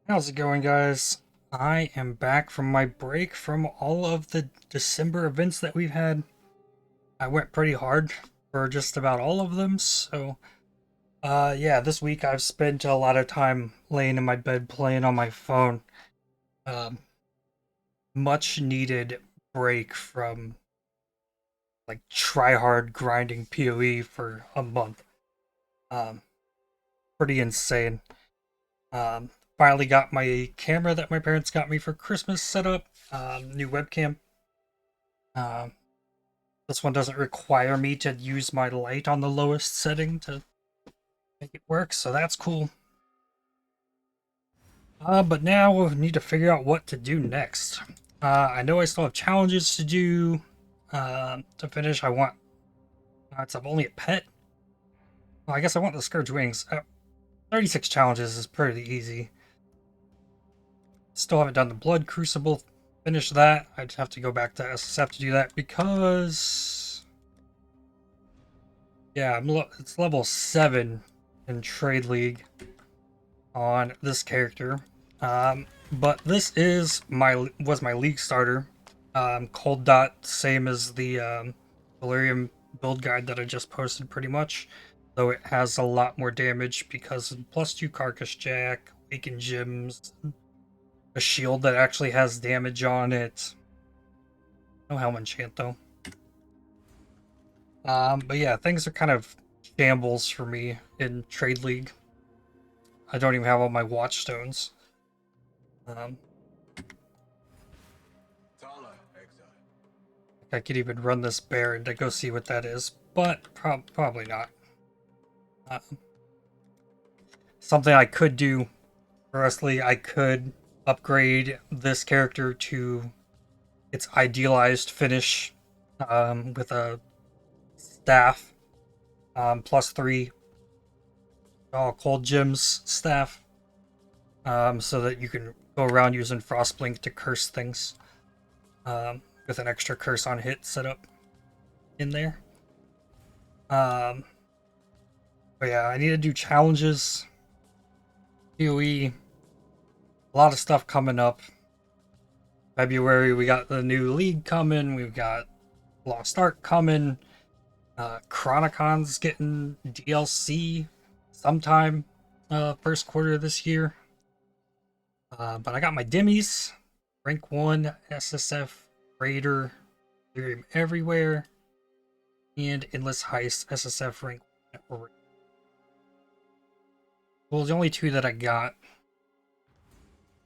How's it going, guys? I am back from my break from all of the December events that we've had. I went pretty hard for just about all of them, so yeah, this week I've spent a lot of time laying in my bed playing on my phone. Um, Much needed break from like try hard grinding PoE for a month. Um, Pretty insane. Um, Finally got my camera that my parents got me for Christmas set up. New webcam. Um, This one doesn't require me to use my light on the lowest setting to make it work, so that's cool. But now we need to figure out what to do next. I know I still have challenges to do to finish. I want. It's I'm only a pet. Well, I guess I want the Scourge Wings. 36 challenges is pretty easy. Still haven't done the Blood Crucible. Finish that. I'd have to go back to SSF to do that because. Yeah, it's level 7 in Trade League on this character. But this is was my league starter. Cold Dot, same as the Delirium build guide that I just posted, pretty much. Though it has a lot more damage because of +2 Carcass Jack, Awakened Gems, a shield that actually has damage on it. No Helm Enchant though. But yeah, things are kind of shambles for me in Trade League. I don't even have all my Watchstones. Um, I could even run this Baron to go see what that is, but probably not. Uh, Something I could do, firstly, I could upgrade this character to its idealized finish with a staff, +3 all cold gems staff, so that you can go around using Frostblink to curse things with an extra curse on hit set up in there. Um, but yeah, I need to do challenges. PoE, a lot of stuff coming up. February, we got the new league coming. We've got Lost Ark coming. Chronocon's getting DLC sometime first quarter of this year. But I got my dimmies, rank 1, SSF, Raider, Delirium Everywhere, and Endless Heist, SSF rank 1. Well, the only two that I got.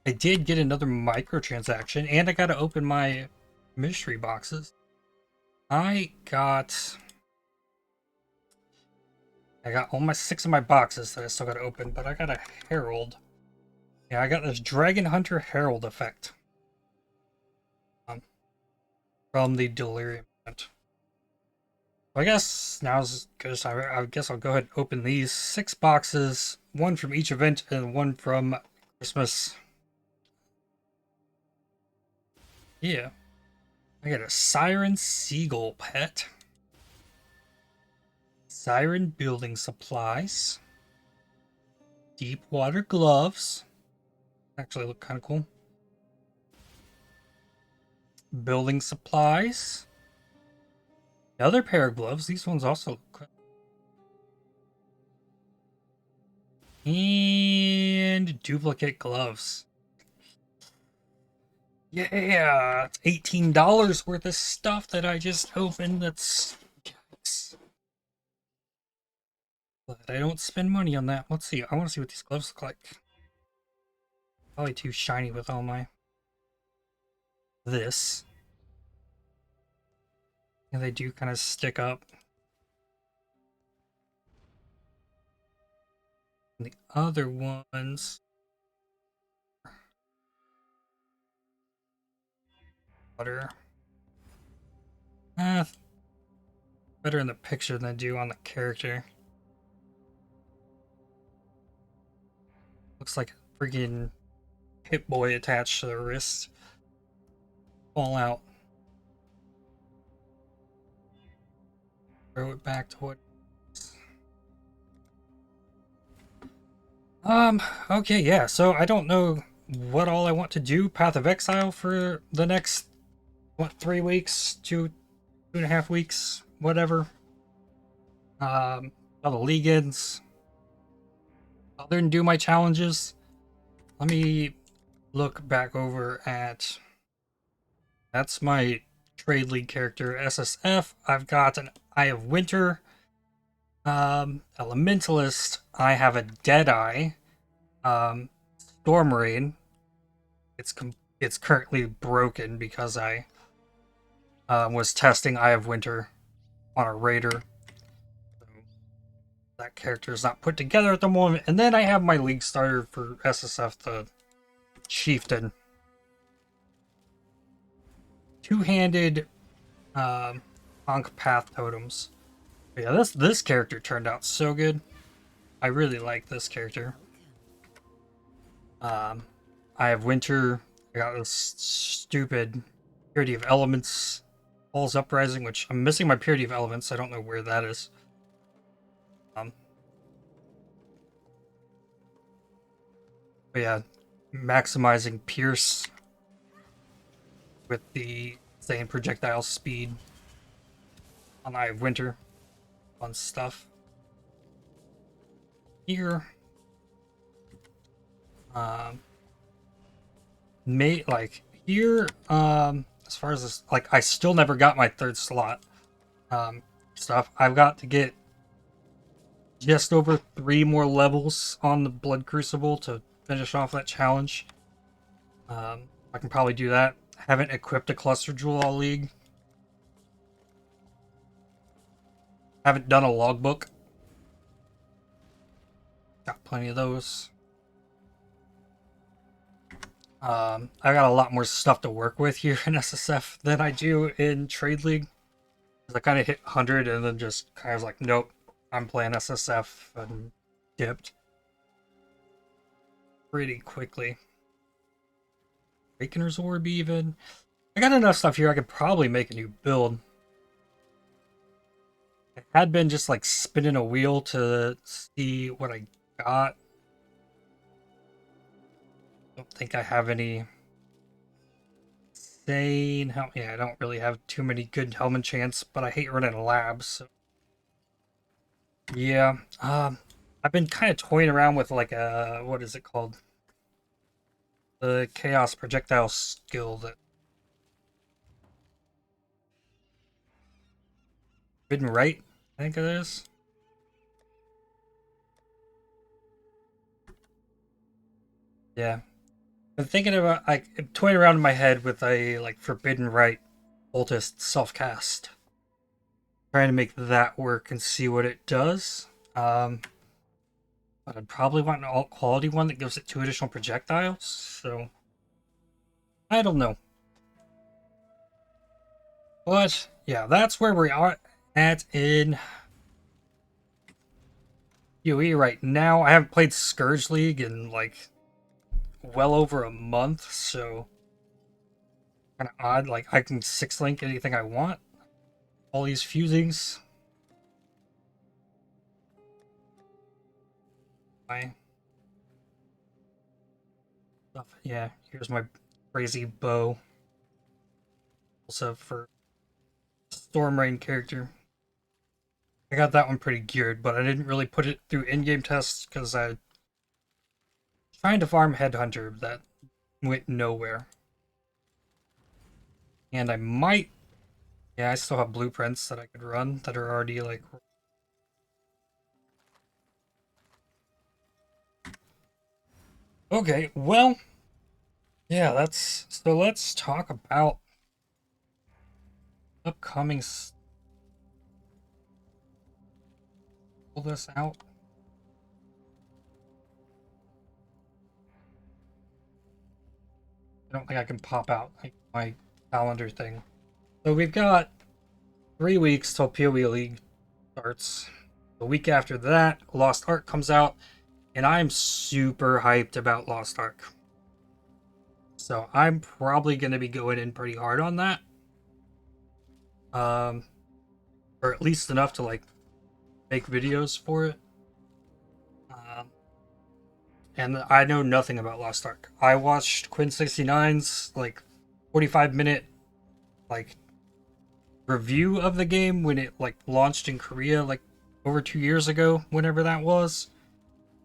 I did get another microtransaction, and I got to open my mystery boxes. I got all my 6 of my boxes that I still got to open, but I got a Herald. Yeah, I got this Dragon Hunter Herald effect um, from the Delirium event. So I guess now's good as I guess I'll go ahead and open these 6 boxes, one from each event and one from Christmas. Yeah, I got a Siren Seagull pet, Siren Building Supplies, Deep Water Gloves. Actually look kind of cool. Building Supplies. Another pair of gloves. These ones also look good. And duplicate gloves. Yeah, it's $18 worth of stuff that I just opened. That's but I don't spend money on that. Let's see. I want to see what these gloves look like. Probably too shiny with all my this. And they do kind of stick up. And the other ones. Better. Uh, Better in the picture than I do on the character. Looks like a freaking Hit Boy attached to the wrist. Fall out. Throw it back to what. Okay, yeah, so I don't know what all I want to do. Path of Exile for the next, what, 3 weeks? 2.5 weeks? Whatever. All the Legans. Other than do my challenges, let me look back over at... That's my Trade League character, SSF. I've got an Eye of Winter. Elementalist, I have a Deadeye. Storm Rain. It's currently broken because I was testing Eye of Winter on a raider. So that character is not put together at the moment. And then I have my league starter for SSF, the Chieftain. Two-handed Ankh Path Totems. But yeah, this character turned out so good. I really like this character. I have Winter. I got this stupid Purity of Elements, Falls Uprising, which I'm missing my Purity of Elements. I don't know where that is. But yeah, maximizing Pierce with the same projectile speed on Eye of Winter. Fun stuff. Here, here, as far as this, like, I still never got my third slot stuff. I've got to get just over 3 more levels on the Blood Crucible to finish off that challenge. I can probably do that. Haven't equipped a Cluster Jewel all league. Haven't done a logbook. Got plenty of those. I got a lot more stuff to work with here in SSF than I do in Trade League. I kind of hit 100 and then just kind of like, nope, I'm playing SSF, and dipped pretty quickly. Awakener's Orb even. I got enough stuff here I could probably make a new build. I had been just like spinning a wheel to see what I got. Don't think I have any insane helm. Yeah, I don't really have too many good helm enchants, but I hate running labs. So. Yeah, I've been kind of toying around with like a, what is it called? The Chaos Projectile skill that Forbidden Right, I think it is. Yeah. I'm thinking about like toying around in my head with a like Forbidden Right Cultist self-cast. Trying to make that work and see what it does. But I'd probably want an alt quality one that gives it 2 additional projectiles, so I don't know. But yeah, that's where we are at in UE right now. I haven't played Scourge League in like well over a month, so kind of odd. Like I can 6-link anything I want. All these fusings. My stuff. Yeah, here's my crazy bow. Also for Storm Rain character. I got that one pretty geared, but I didn't really put it through in-game tests because I trying to farm Headhunter that went nowhere. And I might, yeah, I still have blueprints that I could run that are already like. Okay, well, yeah, so let's talk about upcoming. Pull this out. I don't think I can pop out like my calendar thing. So we've got 3 weeks till PoE League starts. The week after that, Lost Ark comes out, and I'm super hyped about Lost Ark. So I'm probably going to be going in pretty hard on that. Or at least enough to like make videos for it. and I know nothing about Lost Ark. I watched Quinn69's like 45-minute like review of the game when it like launched in Korea like over 2 years ago, whenever that was.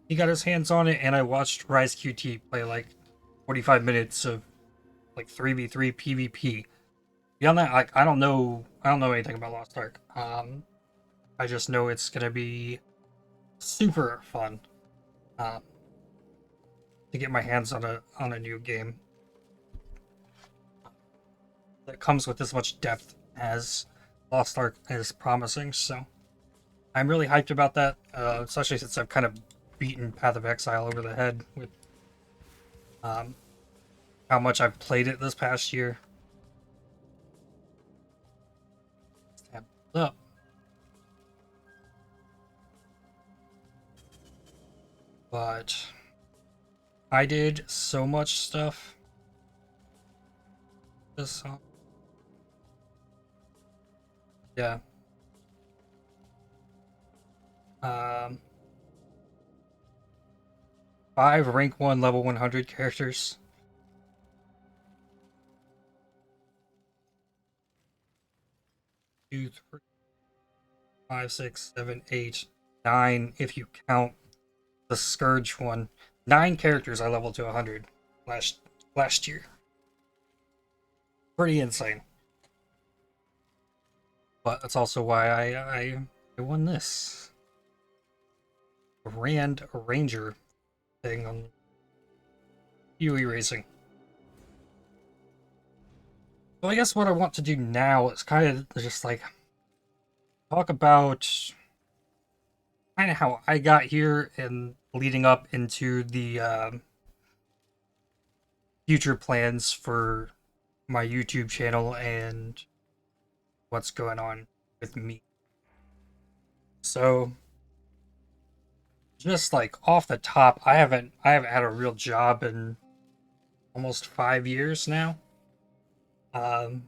He got his hands on it, and I watched Rise QT play like 45 minutes of like 3v3 PvP. Beyond that, like I don't know anything about Lost Ark. I just know it's gonna be super fun to get my hands on a new game that comes with as much depth as Lost Ark is promising. So I'm really hyped about that, especially since I've kind of beaten Path of Exile over the head with um, how much I've played it this past year. Tab up. But I did so much stuff this song. Yeah. 5 rank 1 level 100 characters. 2, 3, 5, 6, 7, 8, 9 if you count the Scourge one. 9 characters I leveled to 100 last year. Pretty insane. But that's also why I won this Rand Ranger thing on UE Racing. So I guess what I want to do now is kind of just like talk about kind of how I got here and leading up into the future plans for my YouTube channel and what's going on with me. So just like off the top, I haven't had a real job in almost 5 years now. And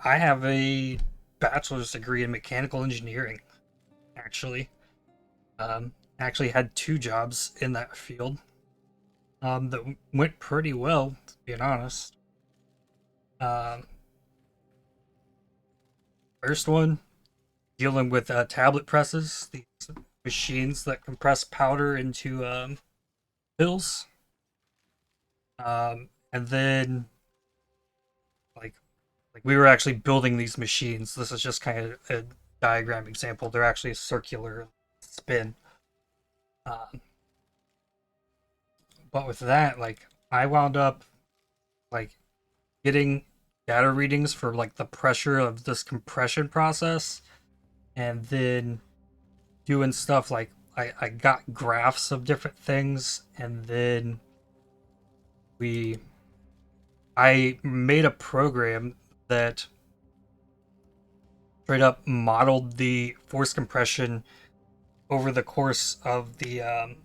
I have a bachelor's degree in mechanical engineering, actually. Actually had 2 jobs in that field that went pretty well, to be honest. First one, dealing with tablet presses, these machines that compress powder into pills. And then like we were actually building these machines. This is just kind of a diagram example. They're actually a circular spin. But with that, like I wound up like getting data readings for like the pressure of this compression process, and then doing stuff like I got graphs of different things, and then I made a program that straight up modeled the force compression over the course of the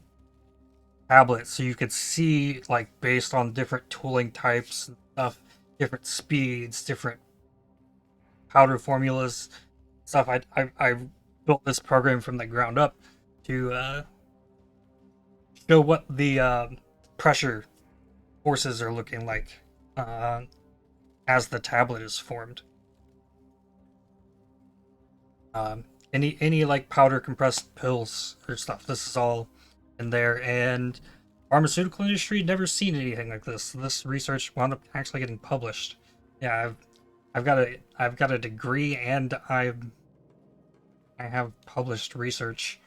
tablet, so you could see like based on different tooling types and stuff, different speeds, different powder formulas, stuff. I built this program from the ground up to show what the pressure forces are looking like as the tablet is formed. Any like powder compressed pills or stuff, this is all in there. And pharmaceutical industry never seen anything like this. This research wound up actually getting published. Yeah, I've got a degree, and I have published research.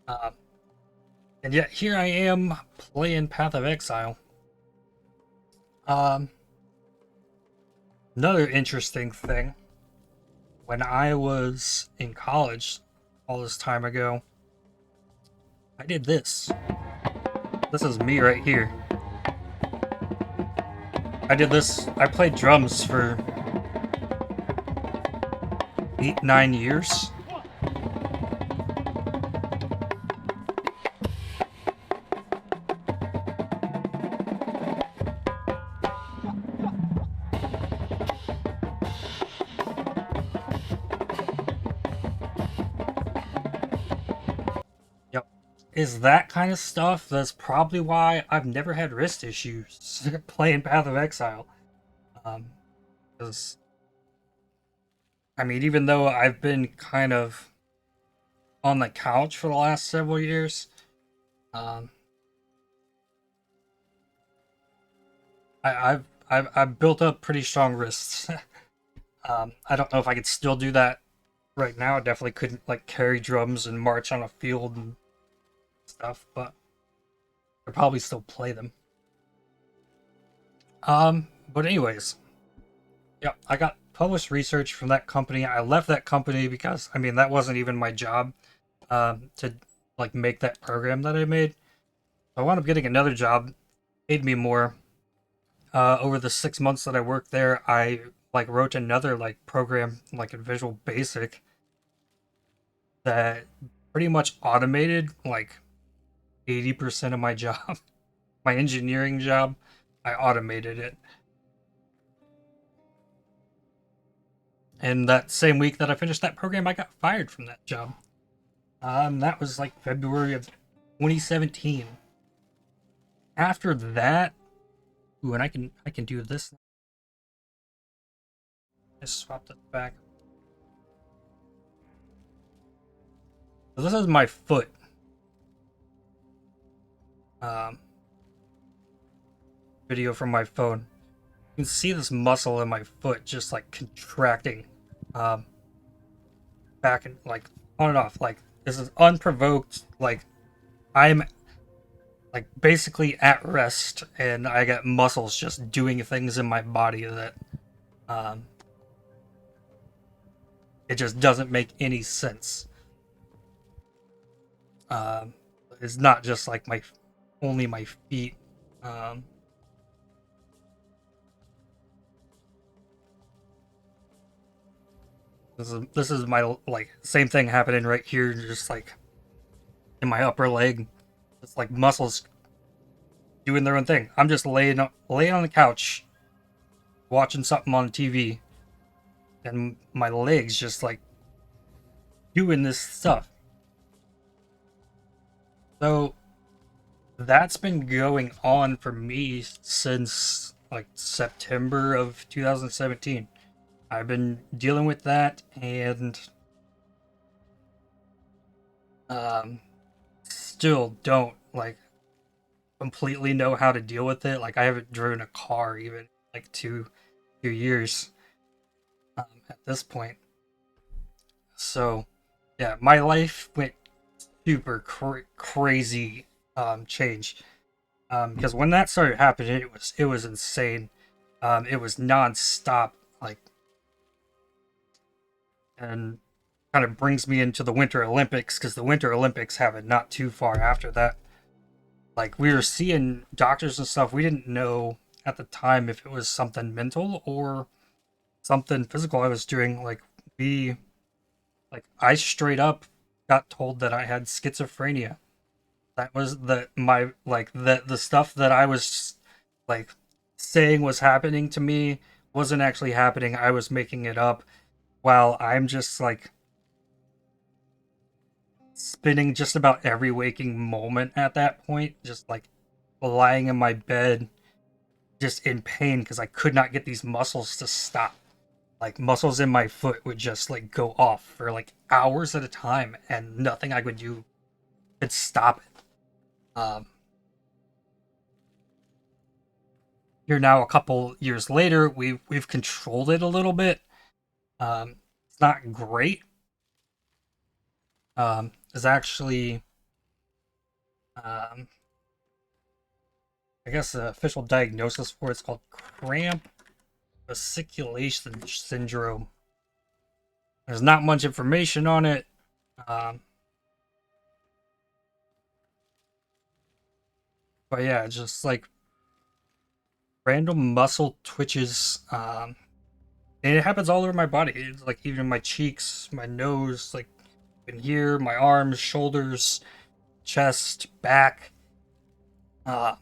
And yet here I am playing Path of Exile. Another interesting thing, when I was in college all this time ago, I did this. This is me right here. I did this. I played drums for 8-9 years. is that kind of stuff. That's probably why I've never had wrist issues playing Path of Exile. Because I mean, even though I've been kind of on the couch for the last several years, um, I've built up pretty strong wrists. I don't know if I could still do that right now. I definitely couldn't like carry drums and march on a field and stuff, but I'd probably still play them. But anyways, yeah, I got published research from that company. I left that company because I mean that wasn't even my job to like make that program that I made. I wound up getting another job, paid me more. Over the 6 months that I worked there, I like wrote another like program like in Visual Basic that pretty much automated like 80% of my job. My engineering job, I automated it. And that same week that I finished that program, I got fired from that job. That was like February of 2017. After that, ooh, and I can do this. Just swap this back. So this is my foot. Um, Video from my phone. You can see this muscle in my foot just like contracting, um, back and like on and off. Like this is unprovoked. Like I'm like basically at rest, and I got muscles just doing things in my body that um, it just doesn't make any sense. Um, it's not just like my only my feet. Um, this is my like same thing happening right here, just like in my upper leg. It's like muscles doing their own thing. I'm just laying on the couch watching something on TV, and my legs just like doing this stuff. So that's been going on for me since like September of 2017. I've been dealing with that and um still don't like completely know how to deal with it. Like I haven't driven a car even like two years at this point. So yeah, my life went super crazy change because when that started happening, it was insane. It was nonstop, like, and kind of brings me into the Winter Olympics because the Winter Olympics happened not too far after that. Like we were seeing doctors and stuff, we didn't know at the time if it was something mental or something physical I was doing. We, I straight up got told that I had schizophrenia. That was the stuff that I was like saying was happening to me wasn't actually happening. I was making it up while I'm just like spending just about every waking moment at that point, just like lying in my bed, just in pain because I could not get these muscles to stop. Like muscles in my foot would just like go off for like hours at a time, and nothing I would do could stop it. Um, Here now, a couple years later, we've controlled it a little bit. It's not great. It's actually, um, I guess, the official diagnosis for it's called cramp fasciculation syndrome. There's not much information on it. Um, but yeah, just like random muscle twitches. And it happens all over my body. It's like even my cheeks, my nose, like in here, my arms, shoulders, chest, back, uh,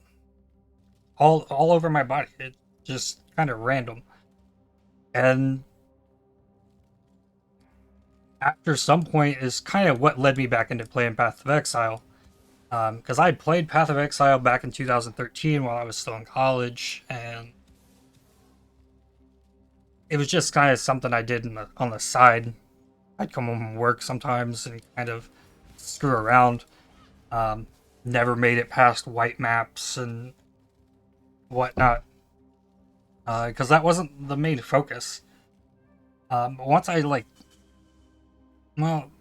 all over my body. It's just kind of random. And after some point is kind of what led me back into playing Path of Exile. Because I played Path of Exile back in 2013 while I was still in college, and it was just kind of something I did on the side. I'd come home from work sometimes and kind of screw around. Um, Never made it past white maps and whatnot, because that wasn't the main focus. Once I well,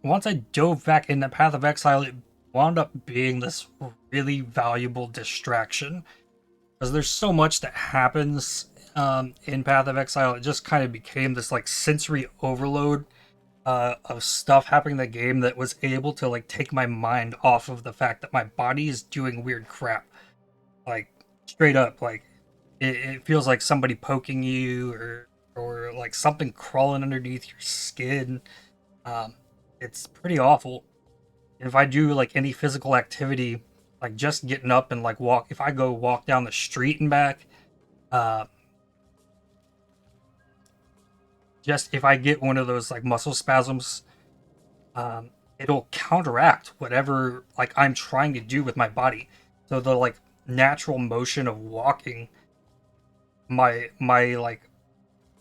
once I dove back into Path of Exile, it wound up being this really valuable distraction because there's so much that happens in Path of Exile. It just kind of became this like sensory overload of stuff happening in the game that was able to like take my mind off of the fact that my body is doing weird crap. Like straight up, like it feels like somebody poking you or like something crawling underneath your skin. Um, it's pretty awful. And if I do like any physical activity, like just getting up and like walk, if I go walk down the street and back, uh, just if I get one of those like muscle spasms, it'll counteract whatever like I'm trying to do with my body. So the like natural motion of walking, my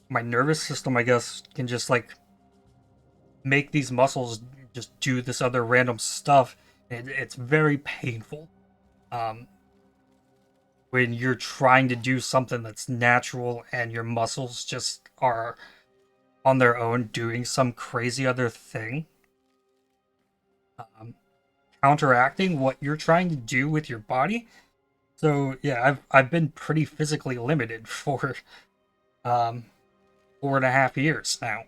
nervous system, I guess, can just like make these muscles just do this other random stuff. And it's very painful. Um, when you're trying to do something that's natural and your muscles just are on their own doing some crazy other thing, um, counteracting what you're trying to do with your body. So yeah, I've been pretty physically limited for um 4.5 years now.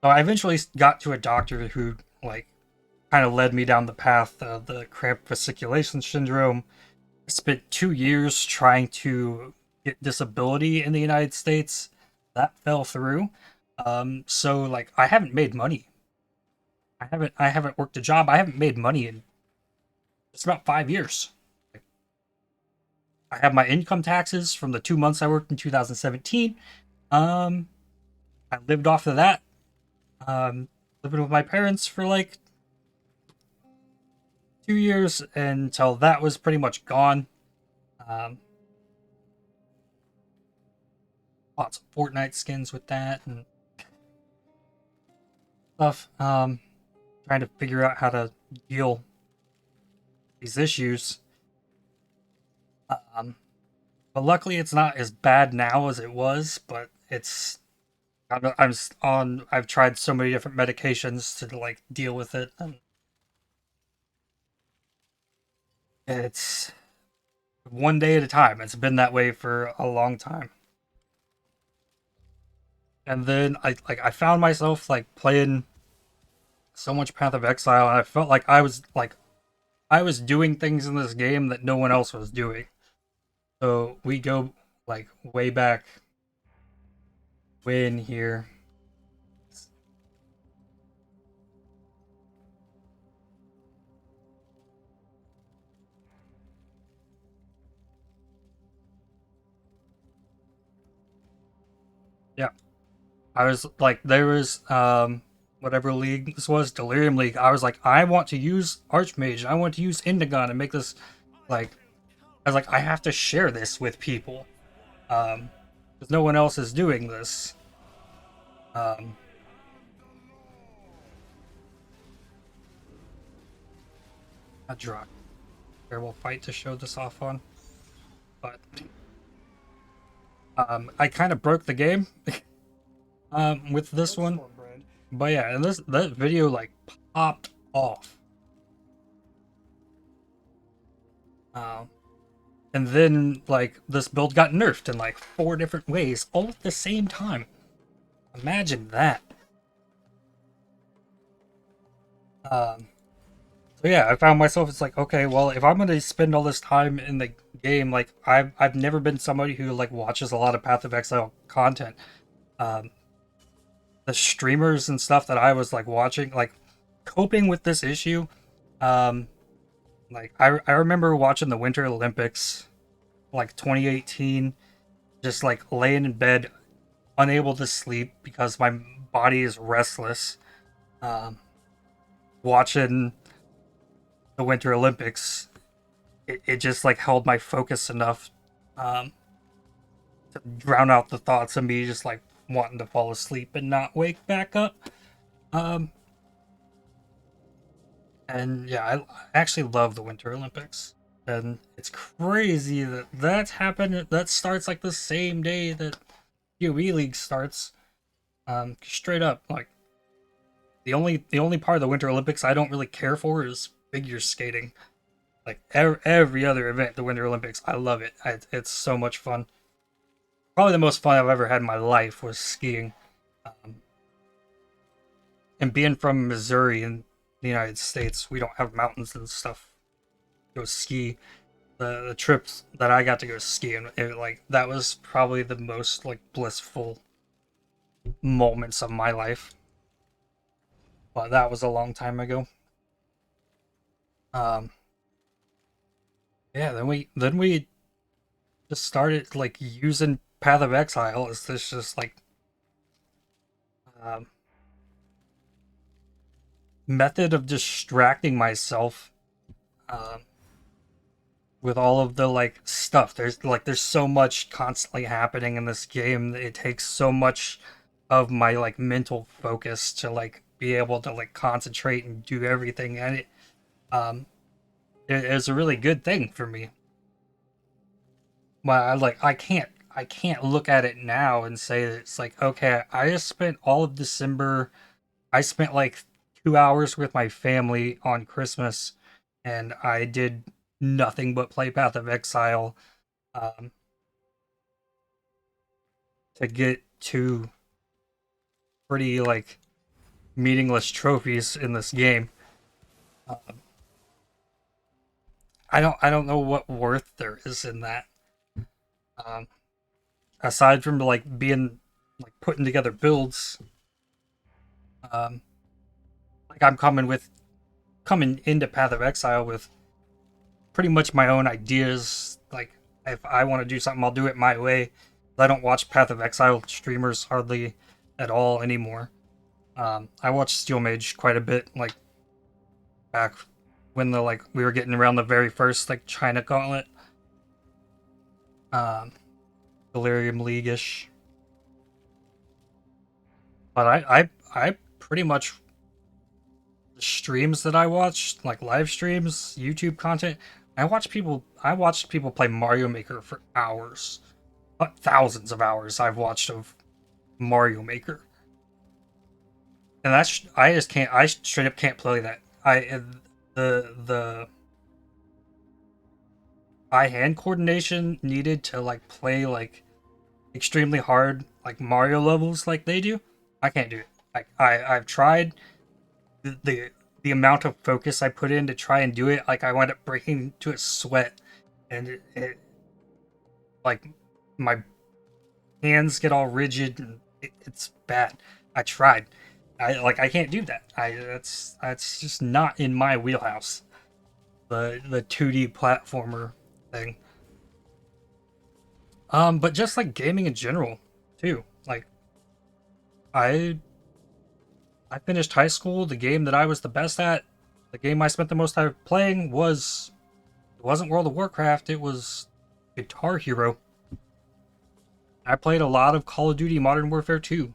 So I eventually got to a doctor who like kind of led me down the path of the cramped fasciculation syndrome. I spent 2 years trying to get disability in the United States. That fell through. So like I haven't made money. I haven't worked a job. I haven't made money in just about 5 years. I have my income taxes from the 2 months I worked in 2017. Um, I lived off of that. Um, Living with my parents for like 2 years until that was pretty much gone. Um, Bought some Fortnite skins with that and stuff. Trying to figure out how to deal with these issues. Um, but luckily, it's not as bad now as it was. But it's I'm on. I've tried so many different medications to like deal with it, and it's one day at a time. It's been that way for a long time. And then I found myself like playing so much Path of Exile, and I felt like I was doing things in this game that no one else was doing. So we go like way back when here. Yeah, I was like, there was whatever league this was, Delirium League. I was like, I want to use Archmage. I want to use Indigon and make this like. I was like, I have to share this with people, because no one else is doing this. Um, a draw. Terrible fight to show this off on, but I kind of broke the game with this one. But yeah, and this that video like popped off. Um, and then like this build got nerfed in like 4 different ways all at the same time. Imagine that. Um, so yeah, I found myself. It's like, okay, well, if I'm gonna spend all this time in the game, like I've never been somebody who like watches a lot of Path of Exile content. Um, the streamers and stuff that I was like watching, like coping with this issue. Um, like I remember watching the Winter Olympics, like 2018, just like laying in bed, unable to sleep because my body is restless. Um, watching the Winter Olympics, it just like held my focus enough um, to drown out the thoughts of me just like wanting to fall asleep and not wake back up. Um, and yeah, I actually love the Winter Olympics. And it's crazy that that's happened. That starts like the same day that UE League starts. Straight up, like the only part of the Winter Olympics I don't really care for is figure skating. Like every other event, the Winter Olympics, I love it. It's so much fun. Probably the most fun I've ever had in my life was skiing. Um, and being from Missouri in the United States, we don't have mountains and stuff. Go ski. The trips that I got to go skiing, like that was probably the most like blissful moments of my life. But that was a long time ago. Um, yeah. Then we just started like using Path of Exile as this just like um, method of distracting myself um, with all of the like stuff. There's so much constantly happening in this game. It takes so much of my like mental focus to like be able to like concentrate and do everything, and um it is a really good thing for me. But I can't look at it now and say that it's like okay, I just spent all of December. I spent like 2 hours with my family on Christmas, and I did nothing but play Path of Exile um, to get two pretty like meaningless trophies in this game. Um, I don't know what worth there is in that. Um, Aside from like being like putting together builds, um, like I'm coming into Path of Exile with pretty much my own ideas. Like if I want to do something, I'll do it my way. I don't watch Path of Exile streamers hardly at all anymore. I watched Steel Mage quite a bit, like back when the like we were getting around the very first like China Gauntlet, um, Delirium League-ish. But I pretty much the streams that I watched, like live streams, YouTube content. I watched people play Mario Maker for hours, thousands of hours. I've watched of Mario Maker, and that's I just can't. I straight up can't play that. The eye hand coordination needed to like play like extremely hard like Mario levels like they do. I can't do it. Like I've tried the the amount of focus I put in to try and do it. Like I wind up breaking to a sweat, and it like my hands get all rigid and it's bad. I tried. I can't do that. That's just not in my wheelhouse. The 2D platformer thing. But just like gaming in general too. Like I I finished high school. The game that I was the best at, the game I spent the most time playing was it wasn't World of Warcraft. It was Guitar Hero. I played a lot of Call of Duty Modern Warfare 2.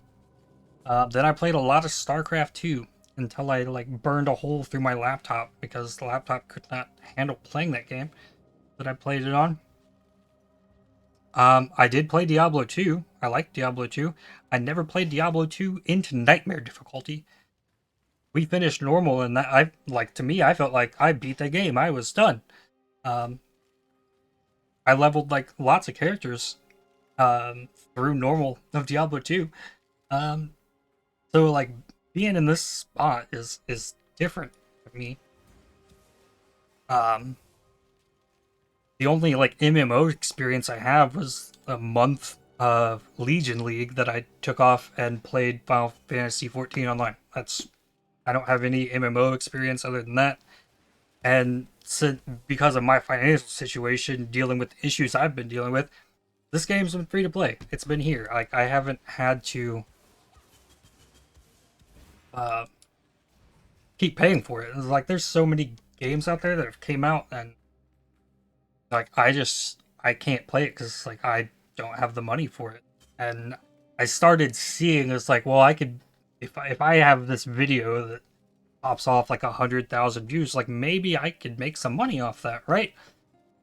Then I played a lot of StarCraft 2 until I like burned a hole through my laptop because the laptop could not handle playing that game that I played it on. I did play Diablo 2. I liked Diablo 2. I never played Diablo 2 into nightmare difficulty. We finished normal, and that I like to me, I felt like I beat the game. I was done. Um, I leveled like lots of characters through normal of Diablo 2. Um, so like being in this spot is different for me. Um, the only like MMO experience I have was a month of Legion League that I took off and played Final Fantasy 14 online. That's I don't have any MMO experience other than that. And since, because of my financial situation, dealing with issues I've been dealing with, this game's been free to play. It's been here. Like I haven't had to uh, keep paying for it. It's like there's so many games out there that have came out, and like I can't play it because like I don't have the money for it. And I started seeing it's like, well, I could if I have this video that pops off like 100,000 views, like maybe I could make some money off that, right?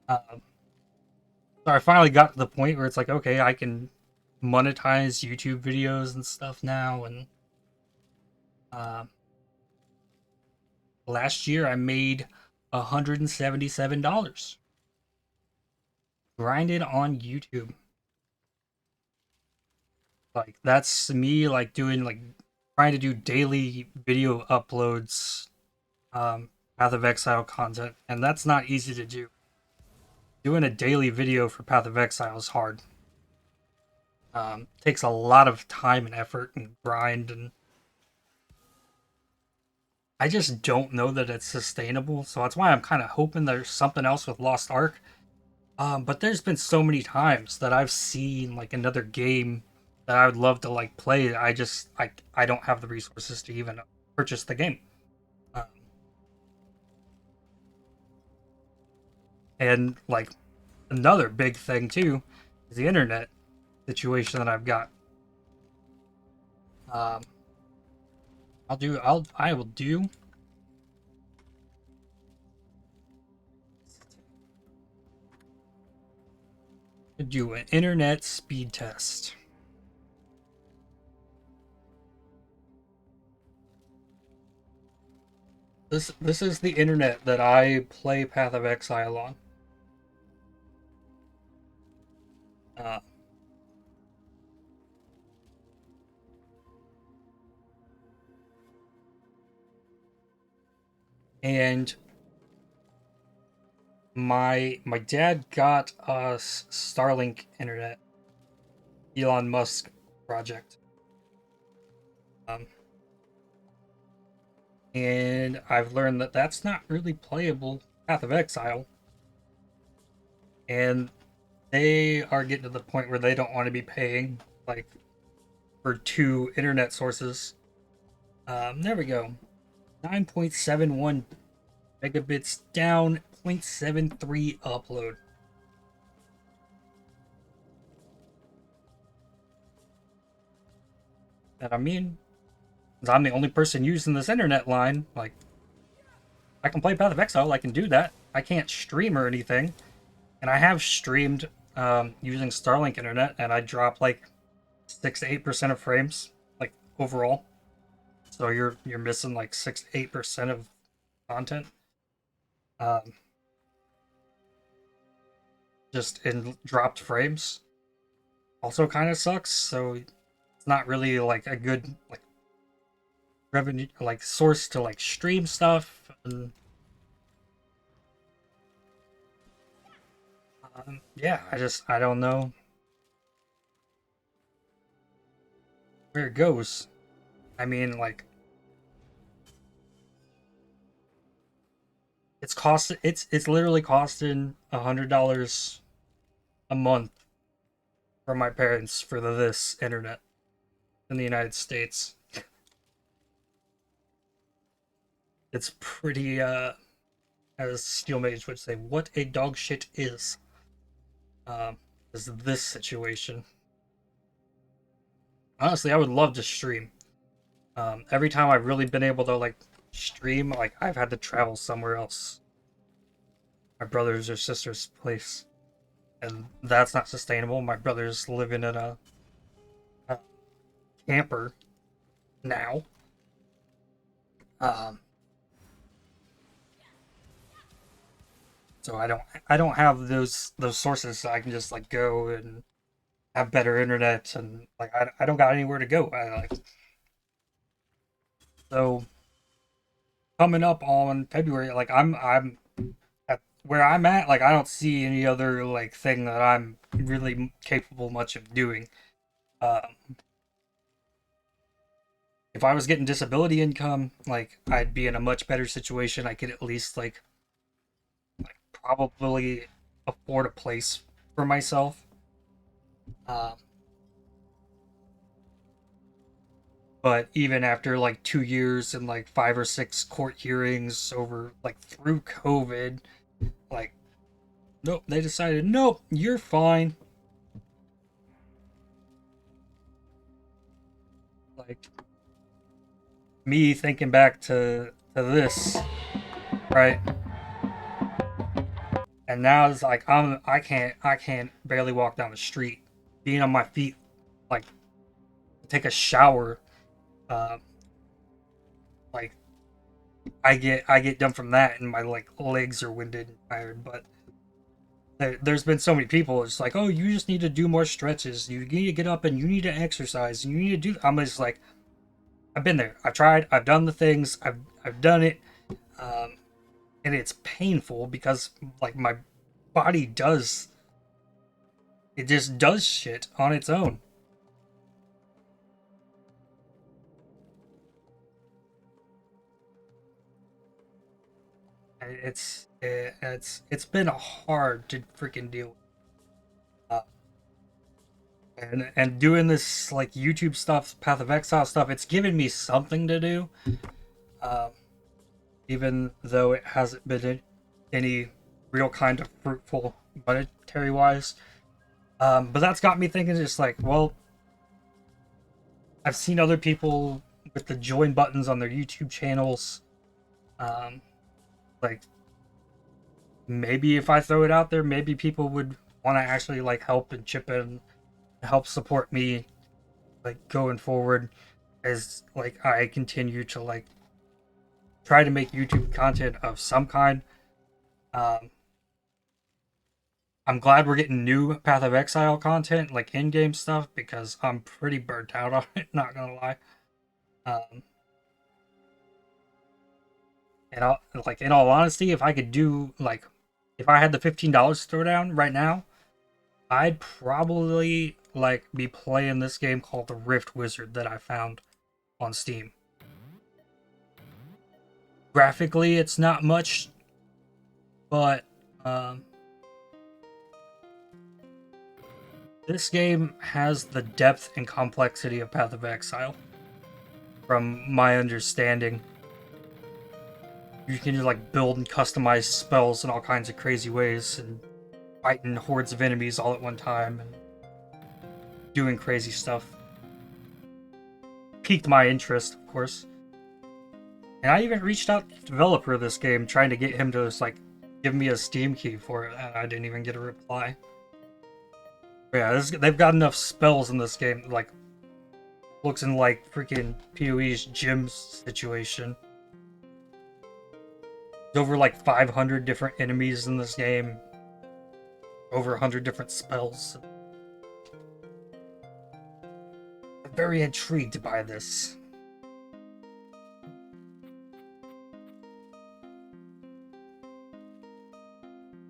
Um, so I finally got to the point where it's like, okay, I can monetize YouTube videos and stuff now. And uh, last year I made $177 grinded on YouTube. Like that's me like doing like trying to do daily video uploads, Path of Exile content, and that's not easy to do. Doing a daily video for Path of Exile is hard. Takes a lot of time and effort and grind, and I just don't know that it's sustainable. So that's why I'm kind of hoping there's something else with Lost Ark. But there's been so many times that I've seen like another game that I would love to like play. I don't have the resources to even purchase the game. Um, and like another big thing too is the internet situation that I've got. Um, I will do an internet speed test. This is the internet that I play Path of Exile on. Uh, and my dad got us Starlink internet, Elon Musk project. Um, and I've learned that that's not really playable Path of Exile. And they are getting to the point where they don't want to be paying like for two internet sources. There we go. 9.71 megabits down, 0.73 upload. And I mean, I'm the only person using this internet line. Like, I can play Path of Exile, I can do that. I can't stream or anything. And I have streamed using Starlink internet, and I drop like 6 to 8% of frames, like overall. So you're missing like 6 to 8% of content. Um, just in dropped frames. Also kind of sucks. So it's not really like a good like revenue like source to like stream stuff. And yeah, I don't know where it goes. I mean, like it's literally costing $100 a month for my parents for this internet in the United States. It's pretty as Steel Mage would say, what a dog shit um is this situation. Honestly, I would love to stream. Every time I've really been able to like stream, like I've had to travel somewhere else, my brother's or sister's place, and that's not sustainable. My brother's living in a camper now. Um, so I don't have those sources, so I can just like go and have better internet, and like I don't got anywhere to go. I like so coming up on February, like I'm at where I'm at, like I don't see any other like thing that I'm really capable much of doing. Um, if I was getting disability income, like I'd be in a much better situation. I could at least like probably afford a place for myself. Um, But even after like 2 years and like 5 or 6 court hearings over like through COVID, like nope, they decided nope, you're fine. Like me thinking back to this, right? And now it's like I can't barely walk down the street. Being on my feet, like take a shower, uh, like I get done from that, and my like legs are winded and tired. But there's been so many people. It's like, oh, you just need to do more stretches. You need to get up and you need to exercise and you need to do. I'm just like, I've been there. I've tried. I've done the things. I've done it, um, and it's painful because like my body does. It just does shit on its own. It's been hard to freaking deal with. And doing this like YouTube stuff, Path of Exile stuff, it's given me something to do, um, even though it hasn't been any real kind of fruitful monetary wise. But that's got me thinking, just like, well, I've seen other people with the join buttons on their YouTube channels. Um, like maybe if I throw it out there, maybe people would want to actually like help and chip in, help support me like going forward as like I continue to like try to make YouTube content of some kind. Um, I'm glad we're getting new Path of Exile content, like in-game stuff, because I'm pretty burnt out on it. Not gonna lie. Um, and like in all honesty, if I could do like, if I had the $15 to throw down right now, I'd probably like be playing this game called the Rift Wizard that I found on Steam. Graphically, it's not much, but um, this game has the depth and complexity of Path of Exile. From my understanding, you can just like build and customize spells in all kinds of crazy ways, and fighting hordes of enemies all at one time, and doing crazy stuff. Piqued my interest, of course. And I even reached out to the developer of this game, trying to get him to just like give me a Steam key for it, and I didn't even get a reply. But yeah, they've got enough spells in this game, like looks in like freaking PoE's gym situation. There's over like 500 different enemies in this game, over 100 different spells. I'm very intrigued by this.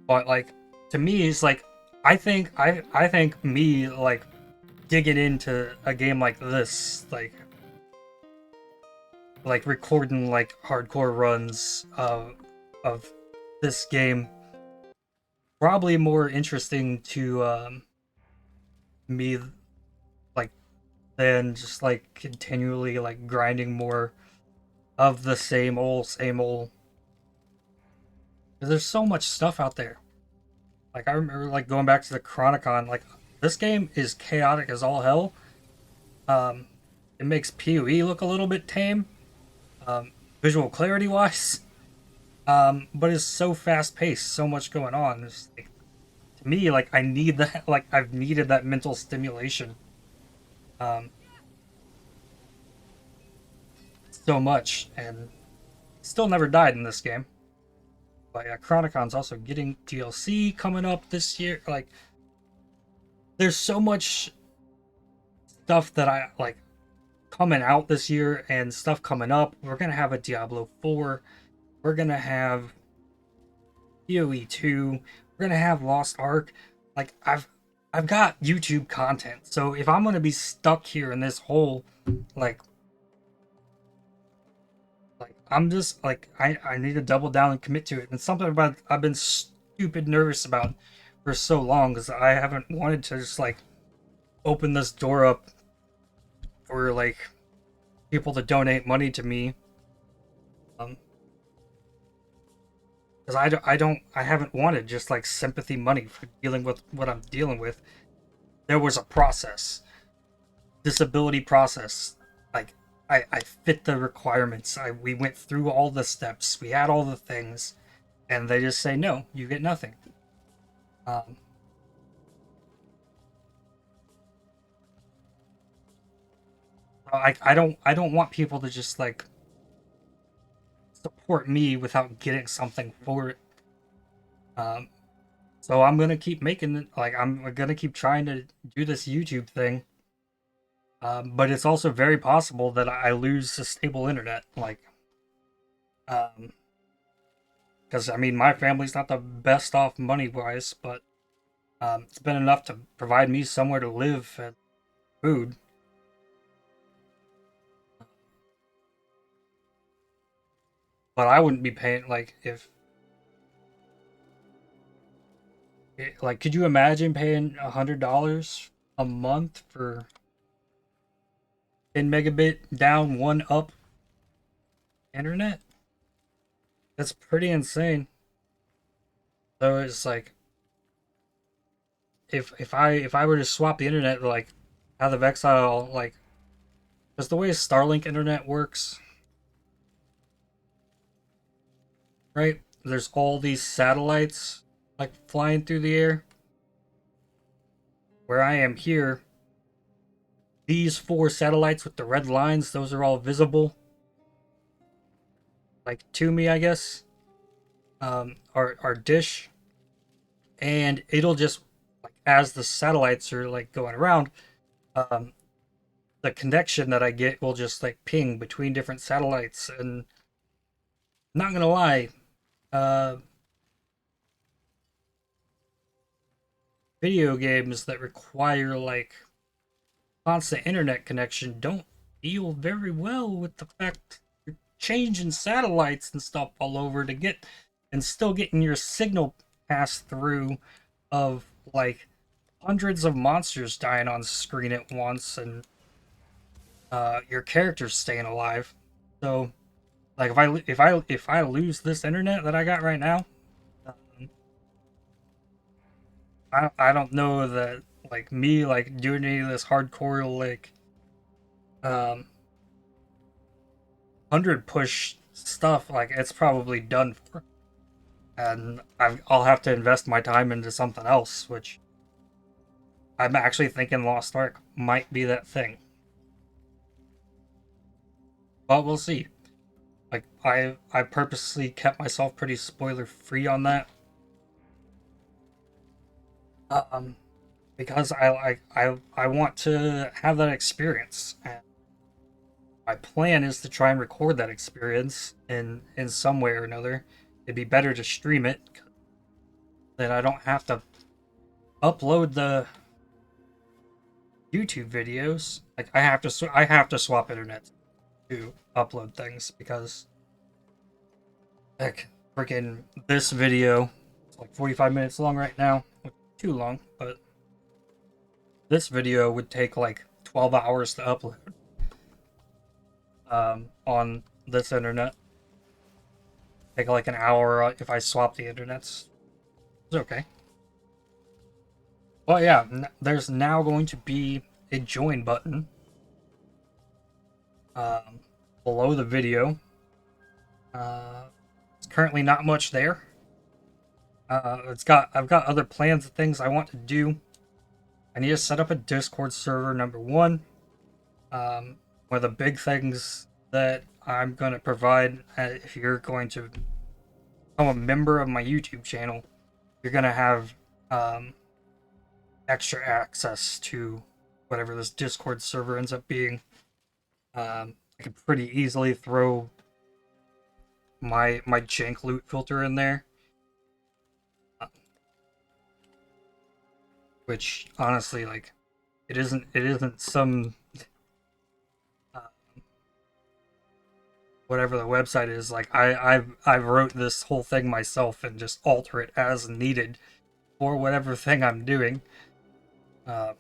But like, to me, it's like I think me like digging into a game like this, like recording like hardcore runs of this game, probably more interesting to me like than just like continually like grinding more of the same old same old. 'Cause there's so much stuff out there. Like I remember like going back to the Chronicon, like this game is chaotic as all hell. Um, it makes PoE look a little bit tame, visual clarity wise. But it's so fast paced, so much going on. It's like, to me, like I need that. Like I've needed that mental stimulation, um, so much, and still never died in this game. But yeah, Chronicon's also getting DLC coming up this year. Like, there's so much stuff that I like coming out this year and stuff coming up. We're gonna have a Diablo 4. We're gonna have PoE 2. We're gonna have Lost Ark. Like I've got YouTube content. So if I'm gonna be stuck here in this hole, like I'm just like I need to double down and commit to it. And something about I've been stupid nervous about for so long because I haven't wanted to just like open this door up for like people to donate money to me. Um, because I haven't wanted just like sympathy money for dealing with what I'm dealing with. There was a process, disability process. Like I fit the requirements. We went through all the steps. We had all the things, and they just say no, you get nothing. Um, I don't want people to just like support me without getting something for it. Um, so I'm gonna keep making it. Like I'm gonna keep trying to do this YouTube thing. But it's also very possible that I lose a stable internet. Like, um, because I mean my family's not the best off money wise, but it's been enough to provide me somewhere to live and food. But I wouldn't be paying like if like could you imagine paying $100 a month for 10 megabit down, one up internet? That's pretty insane. So it's like if I were to swap the internet like out of Exile, like because the way Starlink internet works, right? There's all these satellites like flying through the air. Where I am here, these four satellites with the red lines, those are all visible, like to me, I guess. Our dish, and it'll just like as the satellites are like going around, um, the connection that I get will just like ping between different satellites. And not gonna lie, uh, video games that require like constant internet connection don't deal very well with the fact you're changing satellites and stuff all over to get and still getting your signal passed through of like hundreds of monsters dying on screen at once and your characters staying alive. So like if I lose this internet that I got right now, um, I don't know that like me like doing any of this hardcore like um 100 push stuff, like it's probably done for, and I'll have to invest my time into something else, which I'm actually thinking Lost Ark might be that thing, but we'll see. Like I purposely kept myself pretty spoiler free on that, um, because I want to have that experience, and my plan is to try and record that experience in some way or another. It'd be better to stream it, then I don't have to upload the YouTube videos. Like I have to swap internet to upload things because heck, freaking this video is like 45 minutes long right now. Too long, but this video would take like 12 hours to upload on this internet. Take like an hour if I swap the internets. It's okay. Well, yeah, there's now going to be a join button um, below the video. It's currently not much there. I've got other plans of things I want to do. I need to set up a Discord server, number one. One of the big things that I'm going to provide if you're going to become a member of my YouTube channel, you're going to have um, extra access to whatever this Discord server ends up being. I could pretty easily throw my jank loot filter in there, which honestly, like, it isn't some uh, whatever the website is. Like, I wrote this whole thing myself and just alter it as needed for whatever thing I'm doing. Uh,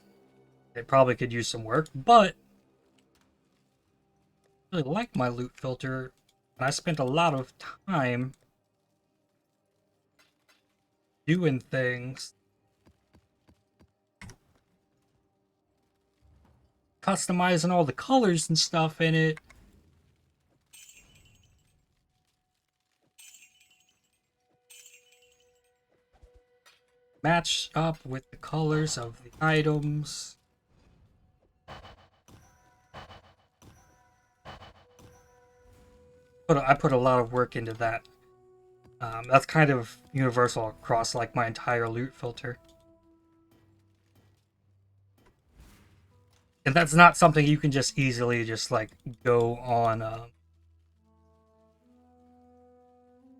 it probably could use some work, but really like my loot filter, and I spent a lot of time doing things, customizing all the colors and stuff in it. Match up with the colors of the items. I put a lot of work into that. That's kind of universal across like my entire loot filter. And that's not something you can just easily just like go on. I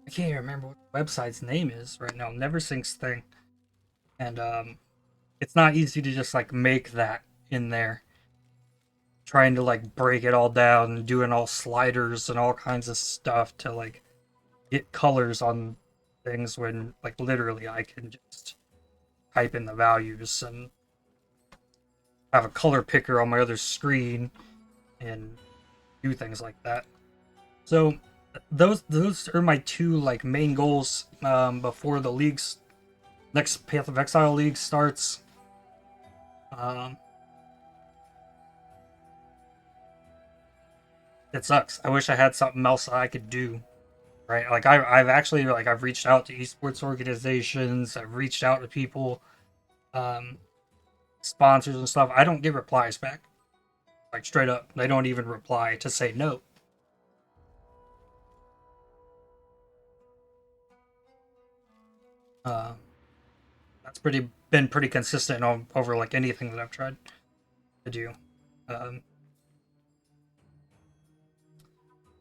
can't even remember what the website's name is right now. NeverSync's thing, and it's not easy to just like make that in there. Trying to like break it all down and doing all sliders and all kinds of stuff to like get colors on things when like literally I can just type in the values and have a color picker on my other screen and do things like that. So those are my two like main goals before the league's next Path of Exile league starts. Um, it sucks. I wish I had something else I could do. Right, like I've actually like I've reached out to esports organizations. I've reached out to people, um, sponsors and stuff. I don't get replies back. Like straight up, they don't even reply to say no. Uh, that's pretty been pretty consistent over like anything that I've tried to do. Um,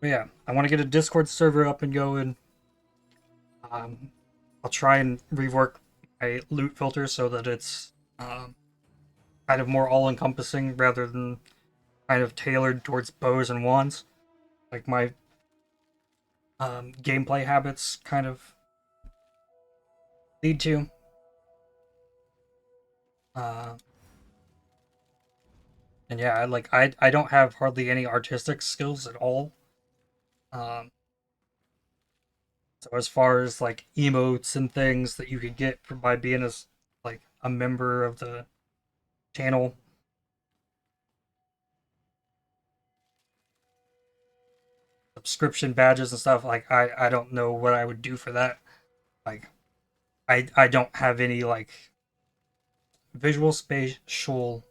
but yeah, I want to get a Discord server up and going. Um, I'll try and rework my loot filter so that it's kind of more all encompassing rather than kind of tailored towards bows and wands. Like my gameplay habits kind of lead to. Uh, and yeah, I don't have hardly any artistic skills at all. Um, so as far as like emotes and things that you could get from by being like a member of the channel, subscription badges and stuff, like I don't know what I would do for that. Like I don't have any like visual spatial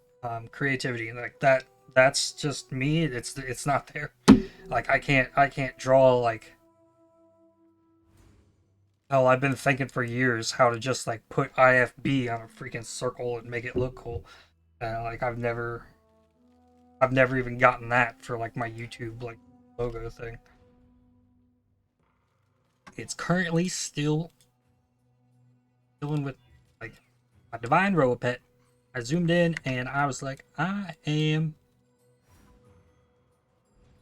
creativity like that. That's just me. It's not there. Like I can't draw like hell. I've been thinking for years how to just like put IFB on a freaking circle and make it look cool. Like I've never even gotten that for like my YouTube like logo thing. It's currently still dealing with like a divine robopet. I zoomed in and I was like, I am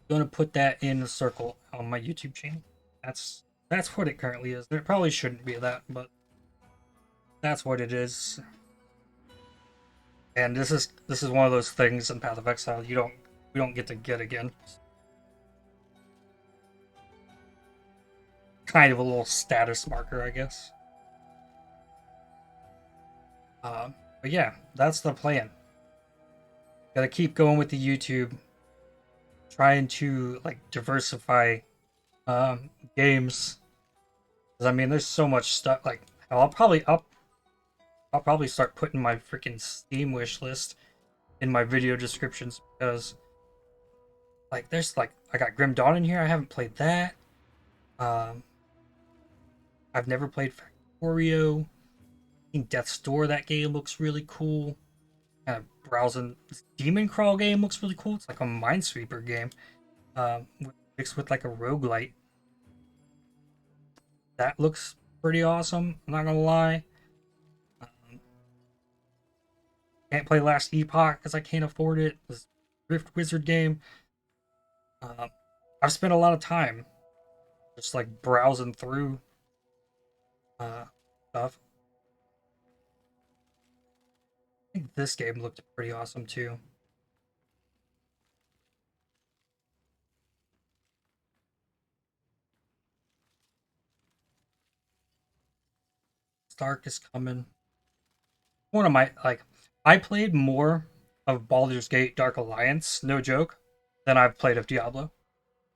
gonna put that in a circle on my YouTube channel. That's what it currently is. There probably shouldn't be that, but that's what it is. And this is one of those things in Path of Exile we don't get to get again. Kind of a little status marker, I guess. But yeah, that's the plan. Gotta keep going with the YouTube, trying to like diversify games. 'Cause, I mean, there's so much stuff. Like I'll probably start putting my freaking Steam wish list in my video descriptions because like there's like I got Grim Dawn in here. I haven't played that. Um, I've never played Factorio. I think Death's Door, that game looks really cool. Kind of browsing this Demon Crawl game looks really cool. It's like a Minesweeper game, mixed with like a roguelite. That looks pretty awesome. I'm not gonna lie. Um, can't play Last Epoch because I can't afford it. This Rift Wizard game. Um, I've spent a lot of time just like browsing through uh, stuff. I think this game looked pretty awesome too. Dark is coming. One of my I played more of Baldur's Gate Dark Alliance, no joke, than I've played of Diablo.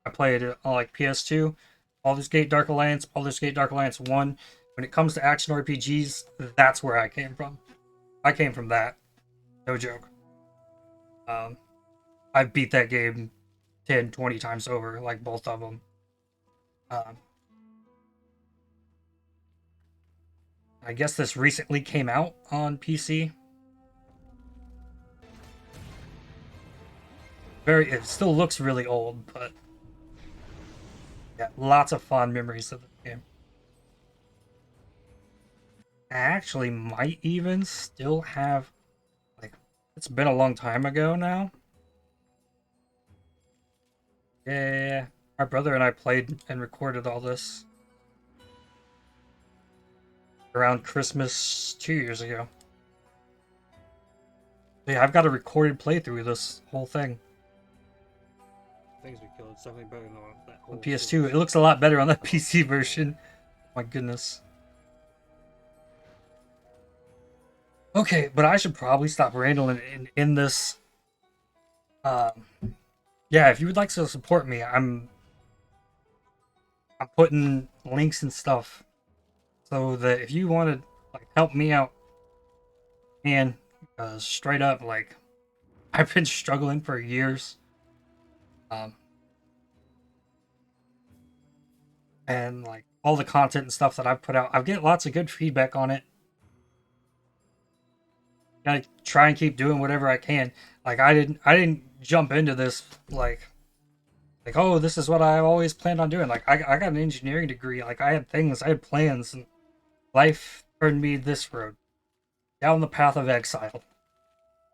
I played it on like PS2, Baldur's Gate Dark Alliance, Baldur's Gate Dark Alliance 1. When it comes to action RPGs, that's where I came from. I came from that. No joke. Um, I've beat that game 10, 20 times over, like both of them. Um, I guess this recently came out on PC. It still looks really old, but yeah, lots of fond memories of the game. I actually might even still have, like, it's been a long time ago now. Yeah, my brother and I played and recorded all this around Christmas 2 years ago. Yeah, I've got a recorded playthrough of this whole thing Things we killed. It's definitely better than that on whole PS2. silver. It looks a lot better on the PC version. My goodness. Okay, but I should probably stop rambling in this. Um, yeah, if you would like to support me, I'm putting links and stuff so that if you want to like help me out, and straight up, like I've been struggling for years, um, and like all the content and stuff that I've put out, I've get lots of good feedback on it. Gotta try and keep doing whatever I can. Like I didn't jump into this like oh this is what I always planned on doing. Like I got an engineering degree. Like I had plans, and life turned me this road down the path of exile,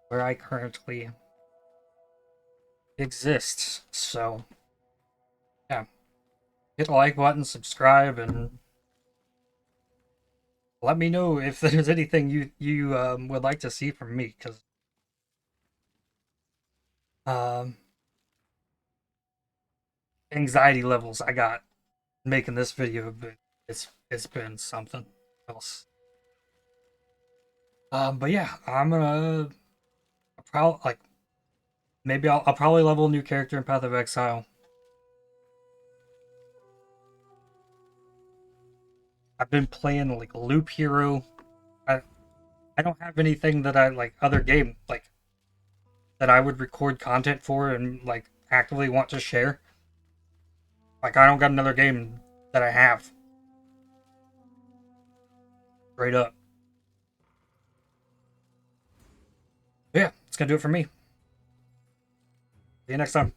where I currently exist. So yeah, hit the like button, subscribe, and let me know if there's anything you would like to see from me. Because um, anxiety levels I got making this video, but it's been something else. But yeah, I'm gonna probably like maybe I'll probably level a new character in Path of Exile. I've been playing like Loop Hero. I I don't have anything that I like other game like that I would record content for and like actively want to share. Like I don't got another game that I have straight up. But yeah, it's gonna do it for me. See you next time.